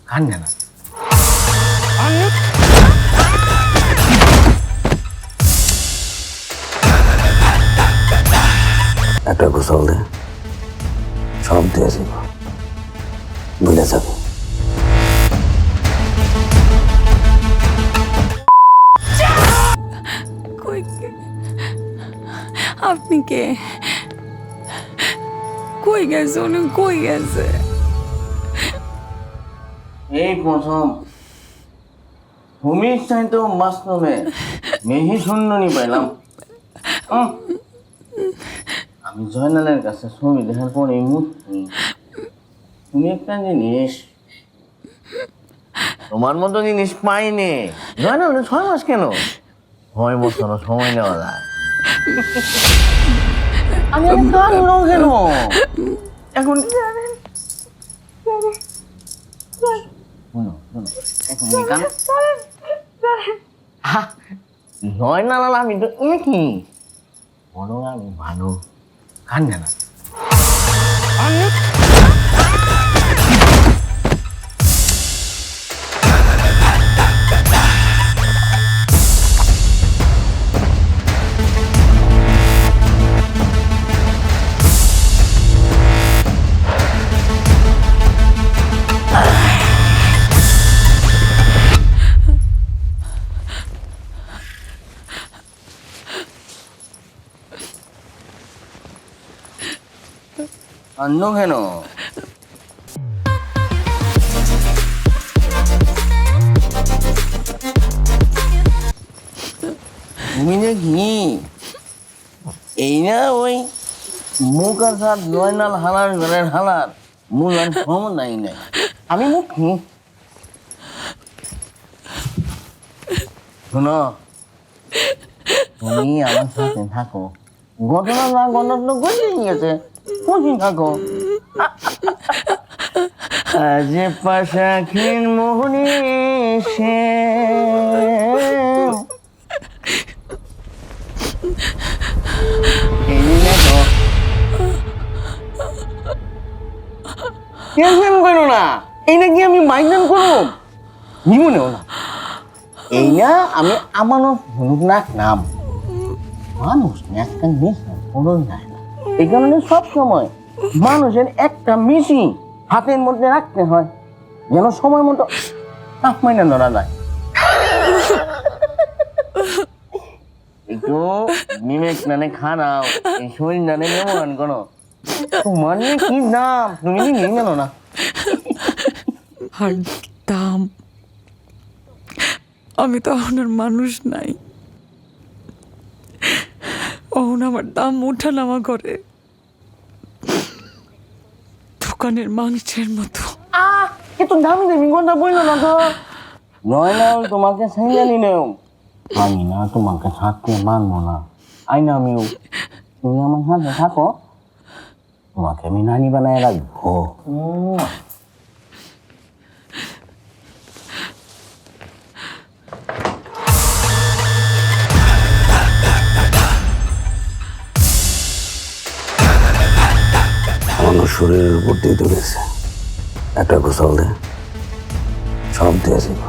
কান্দে না। একটা গোসল দে, সব দিয়ে যাব, ভুলে যাবে। কই আপনি কে? কই গেছে উনি? কই গেছে? এই প্রথম ভূমির চাইতেও মাসনুমে মেহি সুন্ননি পাইলাম। আমি জয়নালের কাছে ছবি দেখার পর এই মুহূর্তে তুমি একটা জিনিস, তোমার মতো জিনিস পাইনি। জয়নাল 6 মাস কেন, 6 বছরও সময় নেওয়া যায়। আমি কাঁদলো কেন এখন? জয়নাল আমি তো একই বড়, আমি ভালো কান্দে না। অন্য কেন? তুমি যে কি এই না ওই মুখ আর সাথ জয়নাল হালার ঘরের হালার মূল আর নাই নাই। আমি মুখ কি শোনো, তুমি আমার সাথে থাকো, ঘটনা না ঘটনা ঘটে গিয়েছে, খুশি থাকো। আজ পাশাখিন মোহনী সে করো না, এই নাকি আমি মাইন্ড করো জীবনেও না। এই না আমি আমানত হলুক না নাম মানুষ একটা মিশন পূরণ যায় না। এই কারণে সব সময় মানুষের একটা মিশি হাতের মধ্যে রাখতে হয়, যেন সময় মতো তাপ মাইনা ধরা যায়। একটু বিবেক নানে খারাও, এই শরীর নানে মেমন করো। তোমার নিয়ে কি দাম তুমি নিয়ে গেল না। আর দাম, আমি তো ওনার মানুষ নাই, ওন আমার দাম ওঠানামা করে দোকানের মাংসের মতো। কিন্তু দামি দামি কথা বললো না তো। জয়নাল তোমাকে সাইজানি নেও, আমি না তোমাকে থাকতে মানবো না। আইনা আমিও, তুমি আমার সাথে থাকো, তোমাকে আমি নানি বানায় রাখবো। আমার শরীরের উপর দিয়ে গেছে, একটা গোসল দে, সব দিয়ে যাব।